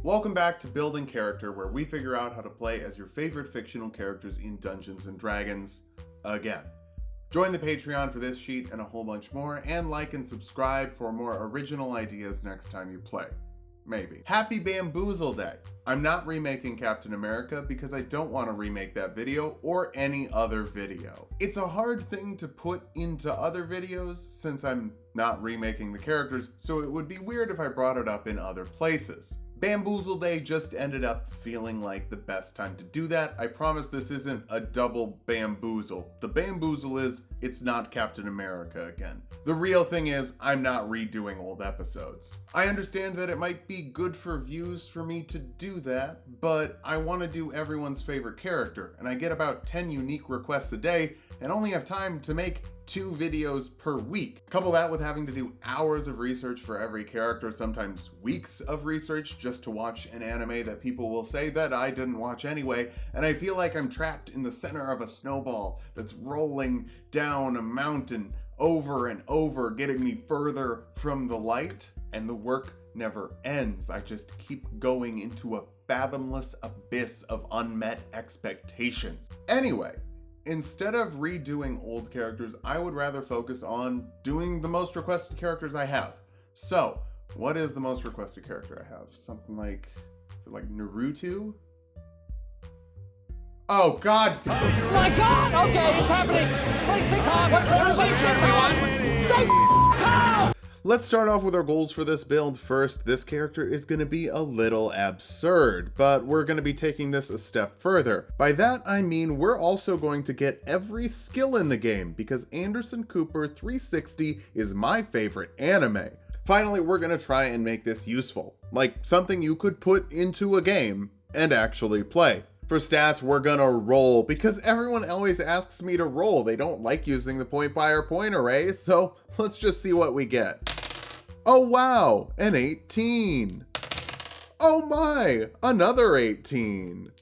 Welcome back to Building Character, where we figure out how to play as your favorite fictional characters in Dungeons & Dragons again. Join the Patreon for this sheet and a whole bunch more, and like and subscribe for more original ideas next time you play. Maybe. Happy Bamboozle Day! I'm not remaking Captain America because I don't want to remake that video or any other video. It's a hard thing to put into other videos since I'm not remaking the characters, so it would be weird if I brought it up in other places. Bamboozle Day just ended up feeling like the best time to do that. I promise this isn't a double bamboozle. The bamboozle is, it's not Captain America again. The real thing is, I'm not redoing old episodes. I understand that it might be good for views for me to do that, but I want to do everyone's favorite character, and I get about 10 unique requests a day, and only have time to make 2 videos per week. Couple that with having to do hours of research for every character, sometimes weeks of research just to watch an anime that people will say that I didn't watch anyway, and I feel like I'm trapped in the center of a snowball that's rolling down a mountain over and over, getting me further from the light, and the work never ends. I just keep going into a fathomless abyss of unmet expectations. Anyway, instead of redoing old characters, I would rather focus on doing the most requested characters I have. So, what is the most requested character I have? Something like, is it like Naruto? Oh God! Oh my God! Okay, it's happening! Please stay calm! Everybody stay calm! Stay calm! Let's start off with our goals for this build. First, this character is going to be a little absurd, but we're going to be taking this a step further. By that, I mean we're also going to get every skill in the game, because Anderson Cooper 360 is my favorite anime. Finally, we're going to try and make this useful, like something you could put into a game and actually play. For stats, we're gonna roll, because everyone always asks me to roll. They don't like using the point buy or point array, so let's just see what we get. Oh wow, an 18. Oh my, another 18.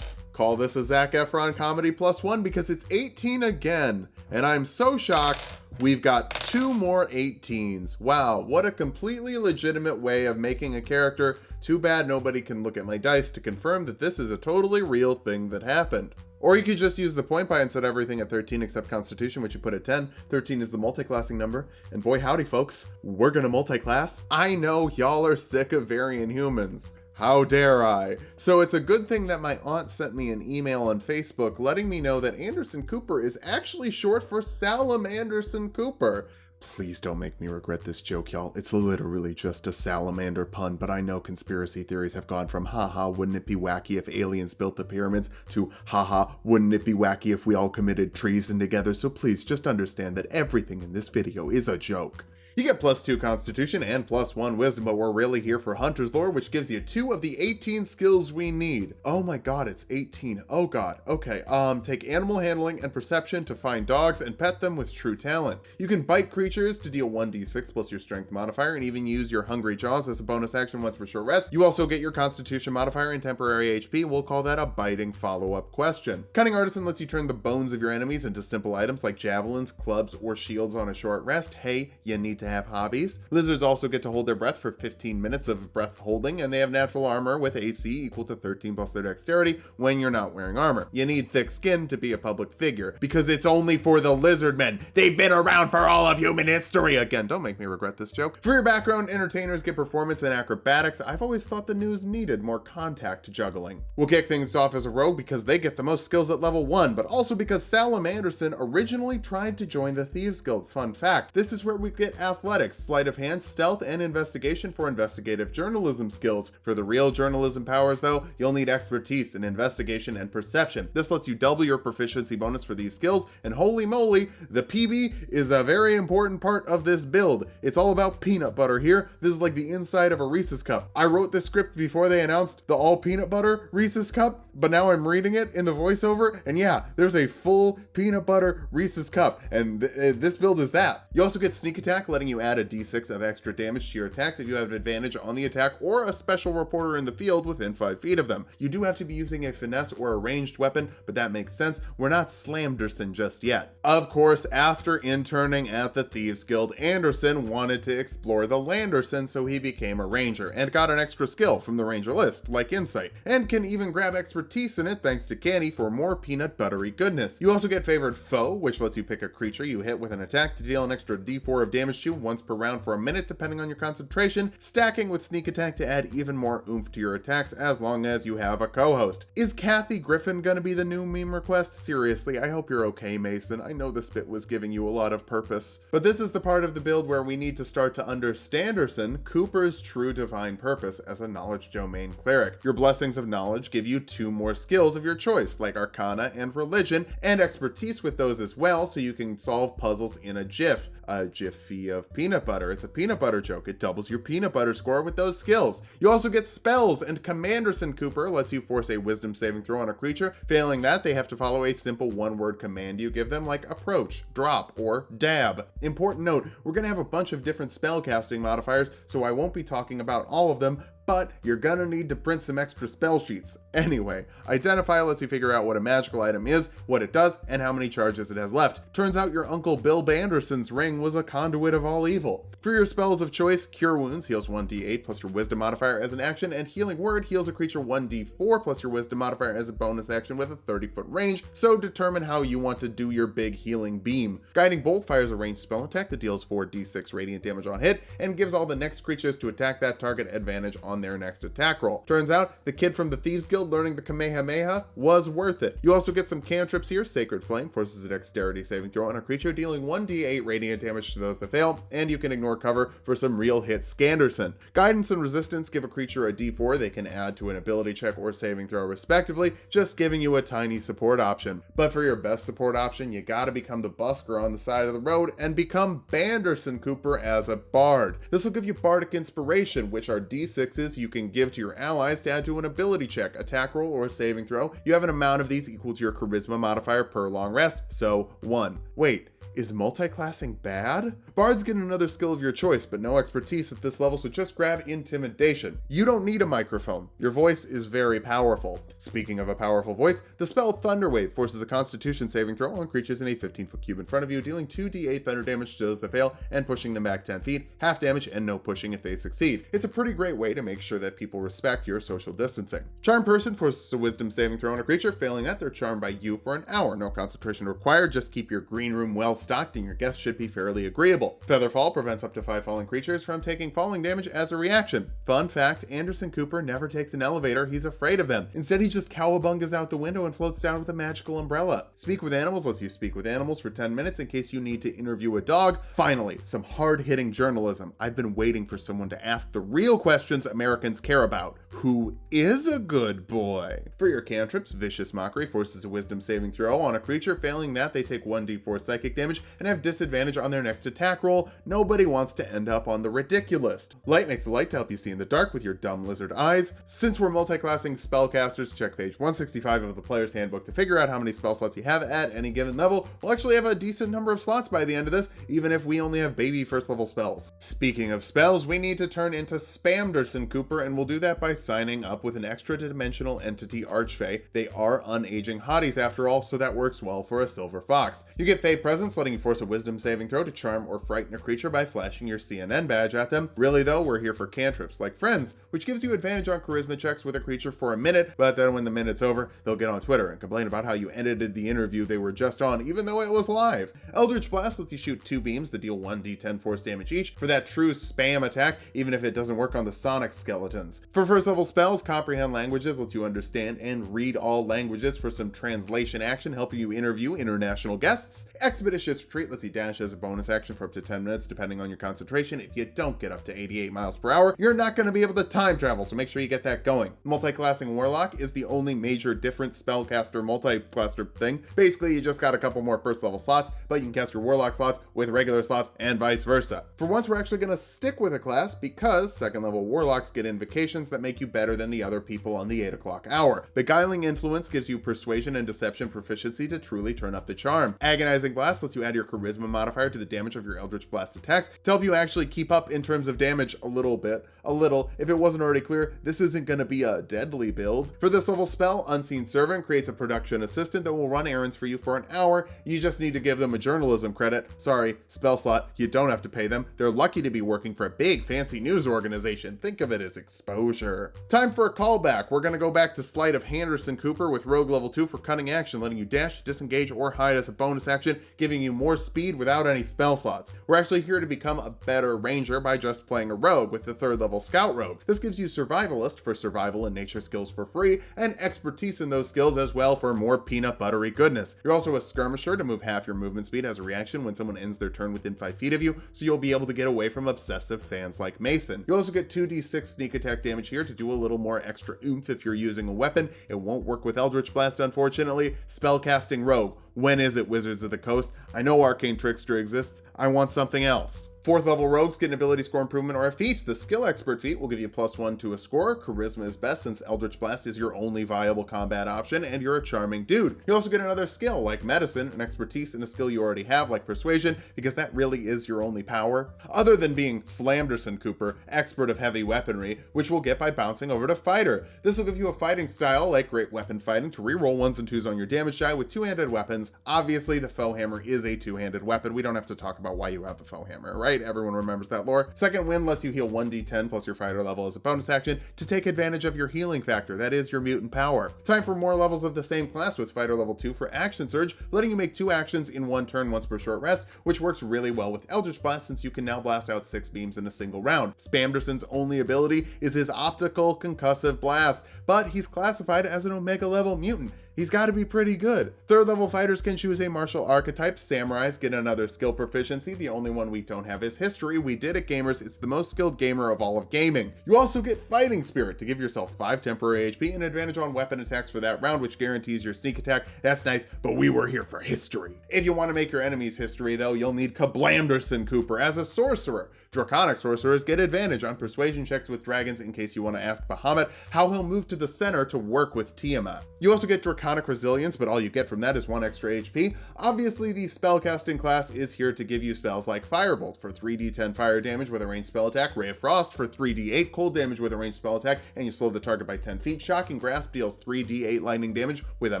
Call this a Zac Efron comedy +1 because it's 18 again, and I'm so shocked we've got 2 more 18s. Wow, what a completely legitimate way of making a character. Too bad nobody can look at my dice to confirm that this is a totally real thing that happened. Or you could just use the point buy and set everything at 13 except Constitution, which you put at 10. 13 is the multiclassing number, and boy howdy folks, we're gonna multiclass. I know y'all are sick of variant humans. How dare I? So it's a good thing that my aunt sent me an email on Facebook letting me know that Anderson Cooper is actually short for Anderson Cooper. Please don't make me regret this joke, y'all. It's literally just a salamander pun, but I know conspiracy theories have gone from haha, wouldn't it be wacky if aliens built the pyramids to haha, wouldn't it be wacky if we all committed treason together? So please just understand that everything in this video is a joke. You get +2 Constitution and +1 Wisdom, but we're really here for Hunter's Lore, which gives you 2 of the 18 skills we need. Oh my God, it's 18. Oh God. Okay, take Animal Handling and Perception to find dogs and pet them with True Talent. You can bite creatures to deal 1d6 plus your Strength modifier, and even use your Hungry Jaws as a bonus action once for short rest. You also get your Constitution modifier and temporary HP. We'll call that a biting follow-up question. Cunning Artisan lets you turn the bones of your enemies into simple items like javelins, clubs, or shields on a short rest. Hey, you need to have hobbies. Lizards also get to hold their breath for 15 minutes of breath holding, and they have natural armor with AC equal to 13 plus their dexterity when you're not wearing armor. You need thick skin to be a public figure, because it's only for the lizard men. They've been around for all of human history. Again, don't make me regret this joke. For your background, entertainers get performance and acrobatics. I've always thought the news needed more contact juggling. We'll kick things off as a rogue because they get the most skills at level 1, but also because Salamanderson originally tried to join the Thieves Guild. Fun fact, this is where we get athletics, sleight of hand, stealth, and investigation for investigative journalism skills. For the real journalism powers though, you'll need expertise in investigation and perception. This lets you double your proficiency bonus for these skills, and holy moly, the PB is a very important part of this build. It's all about peanut butter here. This is like the inside of a Reese's cup. I wrote this script before they announced the all peanut butter Reese's cup, but now I'm reading it in the voiceover, and yeah, there's a full peanut butter Reese's cup, and this build is that. You also get sneak attack, letting having you add a d6 of extra damage to your attacks if you have advantage on the attack or a special reporter in the field within 5 feet of them. You do have to be using a finesse or a ranged weapon, but that makes sense. We're not Slamderson just yet. Of course, after interning at the Thieves Guild, Anderson wanted to explore the Landerson, so he became a ranger and got an extra skill from the ranger list, like insight, and can even grab expertise in it thanks to Canny for more peanut buttery goodness. You also get favored foe, which lets you pick a creature you hit with an attack to deal an extra d4 of damage to once per round for a minute depending on your concentration, stacking with sneak attack to add even more oomph to your attacks as long as you have a co-host. Is Kathy Griffin gonna be the new meme request? Seriously, I hope you're okay, Mason. I know this bit was giving you a lot of purpose. But this is the part of the build where we need to start to understanderson Cooper's true divine purpose as a knowledge domain cleric. Your blessings of knowledge give you 2 more skills of your choice, like Arcana and Religion, and expertise with those as well, so you can solve puzzles in a jiff. A jiffy of peanut butter. It's a peanut butter joke. It doubles your peanut butter score with those skills. You also get spells, and Commanderson Cooper lets you force a wisdom saving throw on a creature. Failing that, they have to follow a simple 1-word command you give them, like approach, drop, or dab. Important note, we're going to have a bunch of different spell casting modifiers, so I won't be talking about all of them, but you're gonna need to print some extra spell sheets. Anyway, Identify lets you figure out what a magical item is, what it does, and how many charges it has left. Turns out your Uncle Bill Banderson's ring was a conduit of all evil. For your spells of choice, Cure Wounds heals 1d8 plus your Wisdom modifier as an action, and Healing Word heals a creature 1d4 plus your Wisdom modifier as a bonus action with a 30-foot range, so determine how you want to do your big healing beam. Guiding Bolt fires a ranged spell attack that deals 4d6 radiant damage on hit, and gives all the next creatures to attack that target advantage on their next attack roll. Turns out, the kid from the Thieves Guild learning the Kamehameha was worth it. You also get some cantrips here. Sacred Flame forces a dexterity saving throw on a creature, dealing 1d8 radiant damage to those that fail, and you can ignore cover for some real hit Scanderson. Guidance and Resistance give a creature a d4 they can add to an ability check or saving throw respectively, just giving you a tiny support option. But for your best support option, you gotta become the busker on the side of the road and become Banderson Cooper as a bard. This will give you bardic inspiration, which are d6s you can give to your allies to add to an ability check, attack roll, or saving throw. You have an amount of these equal to your charisma modifier per long rest, so 1. Wait, is multiclassing bad? Bards get another skill of your choice, but no expertise at this level, so just grab Intimidation. You don't need a microphone. Your voice is very powerful. Speaking of a powerful voice, the spell Thunderwave forces a Constitution saving throw on creatures in a 15-foot cube in front of you, dealing 2d8 thunder damage to those that fail, and pushing them back 10 feet, half damage, and no pushing if they succeed. It's a pretty great way to make sure that people respect your social distancing. Charm Person forces a Wisdom saving throw on a creature. Failing that, they're charmed by you for an hour. No concentration required, just keep your green room well stocked and your guests should be fairly agreeable. Featherfall prevents up to 5 falling creatures from taking falling damage as a reaction. Fun fact, Anderson Cooper never takes an elevator, he's afraid of them. Instead, he just cowabungas out the window and floats down with a magical umbrella. Speak with Animals lets you speak with animals for 10 minutes in case you need to interview a dog. Finally, some hard-hitting journalism. I've been waiting for someone to ask the real questions Americans care about. Who is a good boy? For your cantrips, Vicious Mockery forces a Wisdom saving throw on a creature. Failing that, they take 1d4 psychic damage and have disadvantage on their next attack roll. Nobody wants to end up on the ridiculous. Light makes a light to help you see in the dark with your dumb lizard eyes. Since we're multi-classing spellcasters, check page 165 of the player's handbook to figure out how many spell slots you have at any given level. We'll actually have a decent number of slots by the end of this, even if we only have baby first level spells. Speaking of spells, we need to turn into Spamderson Cooper, and we'll do that by signing up with an extra dimensional entity Archfey. They are unaging hotties after all, so that works well for a silver fox. You get Fey Presence, letting you force a Wisdom saving throw to charm or frighten a creature by flashing your CNN badge at them. Really though, we're here for cantrips like Friends, which gives you advantage on charisma checks with a creature for a minute, but then when the minute's over, they'll get on Twitter and complain about how you edited the interview they were just on, even though it was live. Eldritch Blast lets you shoot 2 beams that deal 1d10 force damage each for that true spam attack, even if it doesn't work on the Sonic skeletons. For first level spells, Comprehend Languages lets you understand and read all languages for some translation action, helping you interview international guests. Expeditious Retreat lets you dash as a bonus action for up to 10 minutes, depending on your concentration. If you don't get up to 88 miles per hour, you're not going to be able to time travel, so make sure you get that going. Multiclassing Warlock is the only major different spellcaster multiclaster thing. Basically, you just got a couple more first level slots, but you can cast your Warlock slots with regular slots and vice versa. For once, we're actually going to stick with a class because second level Warlocks get invocations that make make you better than the other people on the 8 o'clock hour. Beguiling Influence gives you persuasion and deception proficiency to truly turn up the charm. Agonizing Blast lets you add your charisma modifier to the damage of your Eldritch Blast attacks to help you actually keep up in terms of damage a little bit. If it wasn't already clear, this isn't going to be a deadly build. For this level spell, Unseen Servant creates a production assistant that will run errands for you for an hour. You just need to give them a journalism credit. Sorry, spell slot, you don't have to pay them. They're lucky to be working for a big fancy news organization. Think of it as exposure. Time for a callback. We're going to go back to Sleight of Anderson Cooper with Rogue level 2 for cunning action, letting you dash, disengage, or hide as a bonus action, giving you more speed without any spell slots. We're actually here to become a better ranger by just playing a rogue with the 3rd level Scout Rogue. This gives you Survivalist for survival and nature skills for free, and expertise in those skills as well for more peanut buttery goodness. You're also a Skirmisher to move half your movement speed as a reaction when someone ends their turn within 5 feet of you, so you'll be able to get away from obsessive fans like Mason. You also get 2d6 sneak attack damage here to do a little more extra oomph if you're using a weapon. It won't work with Eldritch Blast, unfortunately. Spellcasting Rogue. When is it, Wizards of the Coast? I know Arcane Trickster exists. I want something else. 4th level rogues get an ability score improvement or a feat. The skill expert feat will give you +1 to a score. Charisma is best since Eldritch Blast is your only viable combat option and you're a charming dude. You also get another skill like medicine, an expertise in a skill you already have like persuasion, because that really is your only power. Other than being Slamderson Cooper, expert of heavy weaponry, which we'll get by bouncing over to fighter. This will give you a fighting style like great weapon fighting to reroll 1s and 2s on your damage die with two-handed weapons. Obviously the foe hammer is a two-handed weapon. We don't have to talk about why you have the foe hammer, right? Everyone remembers that lore. Second wind lets you heal 1d10 plus your fighter level as a bonus action to take advantage of your healing factor, that is your mutant power. Time for more levels of the same class with fighter level 2 for action surge, letting you make 2 actions in 1 turn once per short rest, which works really well with Eldritch Blast since you can now blast out 6 beams in a single round. Spamderson's only ability is his optical concussive blast, but he's classified as an Omega level mutant. He's got to be pretty good. 3rd level fighters can choose a martial archetype. Samurais get another skill proficiency. The only one we don't have is history. We did it, gamers. It's the most skilled gamer of all of gaming. You also get fighting spirit to give yourself 5 temporary HP and advantage on weapon attacks for that round, which guarantees your sneak attack. That's nice, but we were here for history. If you want to make your enemies history though, you'll need Kablamderson Cooper as a sorcerer. Draconic sorcerers get advantage on persuasion checks with dragons in case you want to ask Bahamut how he'll move to the center to work with Tiamat. You also get Draconic Resilience, but all you get from that is 1 extra HP. Obviously, the spellcasting class is here to give you spells like Firebolt for 3d10 fire damage with a ranged spell attack, Ray of Frost for 3d8 cold damage with a ranged spell attack, and you slow the target by 10 feet. Shocking Grasp deals 3d8 lightning damage with a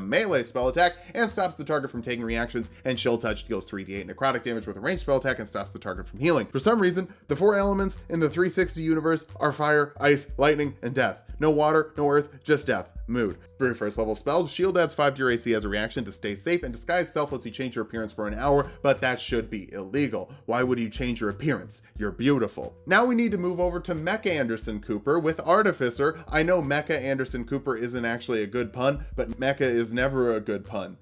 melee spell attack and stops the target from taking reactions, and Chill Touch deals 3d8 necrotic damage with a ranged spell attack and stops the target from healing. For some reason, the 4 elements in the 360 universe are fire, ice, lightning, and death. No water, no earth, just death. Mood. For your 1st level spells, Shield adds 5 to your AC as a reaction to stay safe, and Disguise Self lets you change your appearance for an hour, but that should be illegal. Why would you change your appearance? You're beautiful. Now we need to move over to Mecha Anderson Cooper with Artificer. I know Mecha Anderson Cooper isn't actually a good pun, but Mecha is never a good pun.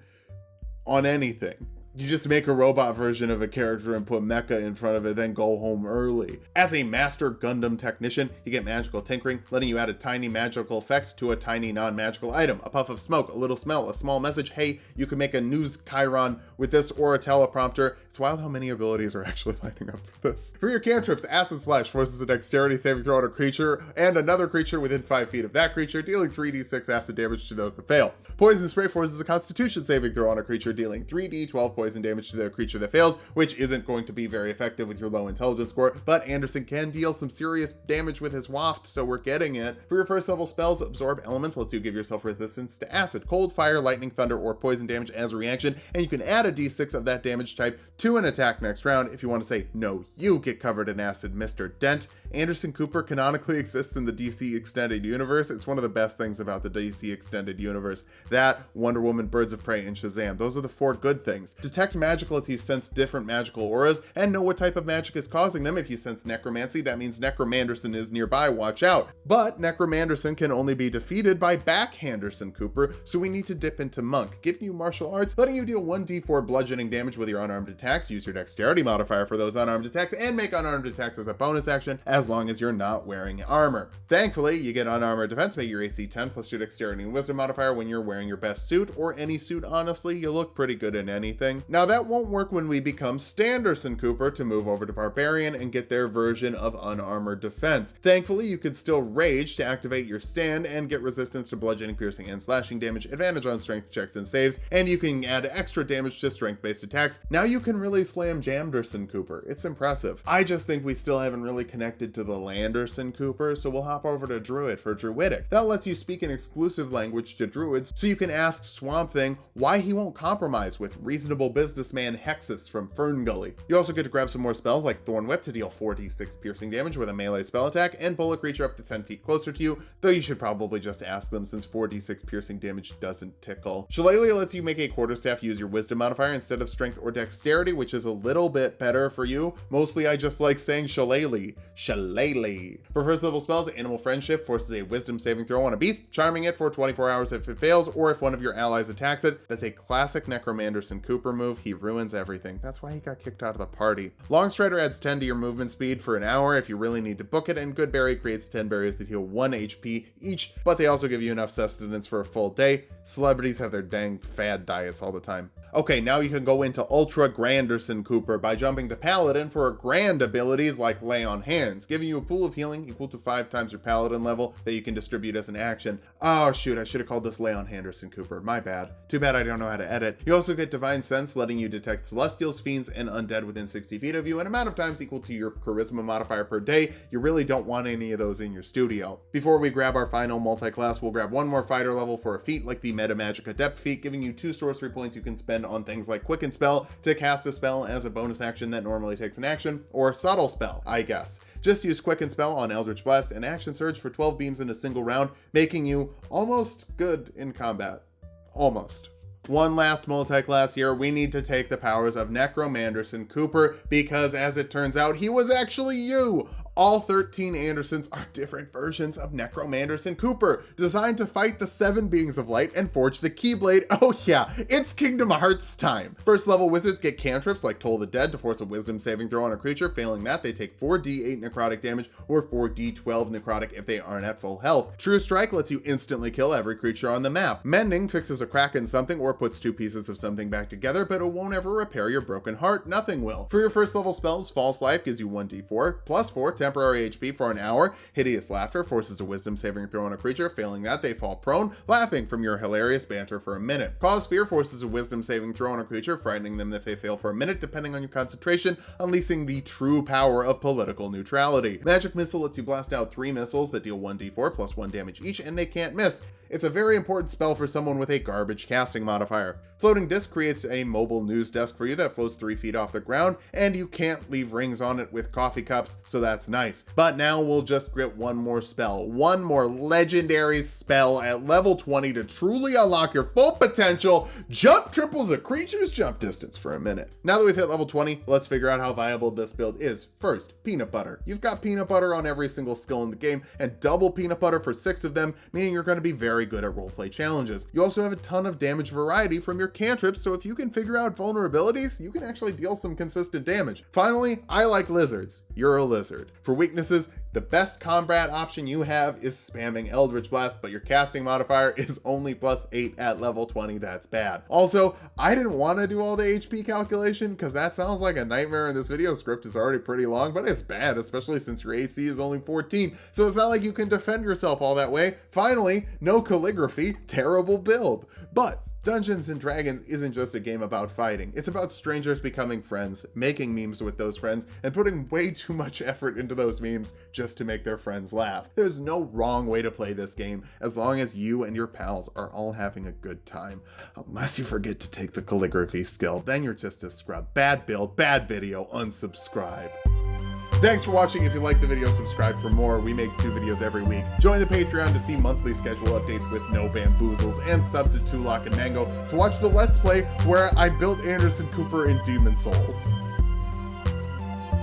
On anything. You just make a robot version of a character and put mecha in front of it, then go home early. As a master Gundam technician, you get magical tinkering, letting you add a tiny magical effect to a tiny non-magical item. A puff of smoke, a little smell, a small message. Hey, you can make a news chyron with this or a teleprompter. It's wild how many abilities are actually lining up for this. For your cantrips, Acid Splash forces a dexterity saving throw on a creature and another creature within 5 feet of that creature, dealing 3d6 acid damage to those that fail. Poison Spray forces a constitution saving throw on a creature, dealing 3d12 poison damage to the creature that fails, which isn't going to be very effective with your low intelligence score, but Anderson can deal some serious damage with his waft, so we're getting it. For your 1st level spells, Absorb Elements lets you give yourself resistance to acid, cold, fire, lightning, thunder, or poison damage as a reaction, and you can add a d6 of that damage type to an attack next round if you want to say, no, you get covered in acid, Mr. Dent. Anderson Cooper canonically exists in the DC Extended Universe. It's one of the best things about the DC Extended Universe. That, Wonder Woman, Birds of Prey, and Shazam. Those are the 4 good things. Detect magical if you sense different magical auras, and know what type of magic is causing them. If you sense necromancy, that means Necromanderson is nearby, watch out. But Necromanderson can only be defeated by Backhanderson Cooper, so we need to dip into Monk, giving you martial arts, letting you deal 1d4 bludgeoning damage with your unarmed attacks, use your dexterity modifier for those unarmed attacks, and make unarmed attacks as a bonus action, as as long as you're not wearing armor. Thankfully, you get unarmored defense, make your AC 10 plus your dexterity and wisdom modifier when you're wearing your best suit, or any suit honestly, you look pretty good in anything. Now that won't work when we become Standerson Cooper to move over to Barbarian and get their version of unarmored defense. Thankfully, you could still rage to activate your stand and get resistance to bludgeoning, piercing, and slashing damage, advantage on strength checks and saves, and you can add extra damage to strength-based attacks. Now you can really slam Jamderson Cooper. It's impressive. I just think we still haven't really connected to the Landerson Cooper, so we'll hop over to Druid for Druidic. That lets you speak an exclusive language to Druids, so you can ask Swamp Thing why he won't compromise with reasonable businessman Hexus from Ferngully. You also get to grab some more spells like Thorn Whip to deal 4d6 piercing damage with a melee spell attack, and pull a creature up to 10 feet closer to you, though you should probably just ask them since 4d6 piercing damage doesn't tickle. Shillelagh lets you make a quarterstaff use your wisdom modifier instead of strength or dexterity, which is a little bit better for you. Mostly I just like saying Shillelagh. Shillelagh. For first level spells, Animal Friendship forces a wisdom saving throw on a beast, charming it for 24 hours if it fails, or if one of your allies attacks it. That's a classic Necromanderson Cooper move. He ruins everything. That's why he got kicked out of the party. Longstrider adds 10 to your movement speed for an hour if you really need to book it, and Goodberry creates 10 berries that heal 1 HP each, but they also give you enough sustenance for a full day. Celebrities have their dang fad diets all the time. Okay, now you can go into Ultra Granderson Cooper by jumping to Paladin for grand abilities like Lay on Hands, giving you a pool of healing equal to 5 times your Paladin level that you can distribute as an action. Oh shoot, I should have called this Lay on Henderson Cooper. My bad. Too bad I don't know how to edit. You also get Divine Sense, letting you detect Celestials, Fiends, and Undead within 60 feet of you, an amount of times equal to your Charisma modifier per day. You really don't want any of those in your studio. Before we grab our final multi-class, we'll grab one more fighter level for a feat like the Meta Magic Adept feat, giving you 2 sorcery points you can spend on things like Quicken Spell to cast a spell as a bonus action that normally takes an action, or Subtle Spell, I guess. Just use Quicken Spell on Eldritch Blast and Action Surge for 12 beams in a single round, making you almost good in combat. Almost. One last multi-class here. We need to take the powers of Necromanderson Cooper, because as it turns out, he was actually you! All 13 Andersons are different versions of Necromanderson Cooper, designed to fight the 7 beings of light and forge the Keyblade. Oh yeah, it's Kingdom Hearts time. First level wizards get cantrips like Toll the Dead to force a wisdom saving throw on a creature. Failing that, they take 4d8 necrotic damage or 4d12 necrotic if they aren't at full health. True Strike lets you instantly kill every creature on the map. Mending fixes a crack in something or puts 2 pieces of something back together, but it won't ever repair your broken heart. Nothing will. For your first level spells, False Life gives you 1d4 plus 4 temporary HP for an hour. Hideous Laughter forces a wisdom saving throw on a creature. Failing that, they fall prone, laughing from your hilarious banter for a minute. Cause Fear forces a wisdom saving throw on a creature, frightening them if they fail for a minute depending on your concentration, unleashing the true power of political neutrality. Magic Missile lets you blast out 3 missiles that deal 1d4 plus 1 damage each, and they can't miss. It's a very important spell for someone with a garbage casting modifier. Floating Disc creates a mobile news desk for you that floats 3 feet off the ground, and you can't leave rings on it with coffee cups, so that's nice. But now we'll just get one more spell, one more legendary spell at level 20 to truly unlock your full potential. Jump triples a creature's jump distance for a minute. Now that we've hit level 20, let's figure out how viable this build is. First, Peanut Butter. You've got Peanut Butter on every single skill in the game, and double Peanut Butter for 6 of them, meaning you're going to be very good at roleplay challenges. You also have a ton of damage variety from your cantrips, so if you can figure out vulnerabilities, you can actually deal some consistent damage. Finally, I like lizards. You're a lizard. For weaknesses, the best combat option you have is spamming Eldritch Blast, but your casting modifier is only +8 at level 20. That's bad. Also, I didn't want to do all the HP calculation because that sounds like a nightmare, and this video script is already pretty long, but it's bad, especially since your AC is only 14, so it's not like you can defend yourself all that way. Finally, no calligraphy, terrible build. But Dungeons & Dragons isn't just a game about fighting. It's about strangers becoming friends, making memes with those friends, and putting way too much effort into those memes just to make their friends laugh. There's no wrong way to play this game, as long as you and your pals are all having a good time. Unless you forget to take the calligraphy skill, then you're just a scrub. Bad build, bad video, unsubscribe. Thanks for watching. If you liked the video, subscribe for more. We make 2 videos every week. Join the Patreon to see monthly schedule updates with no bamboozles, and sub to Tulok and Mango to watch the Let's Play where I built Anderson Cooper in Demon Souls.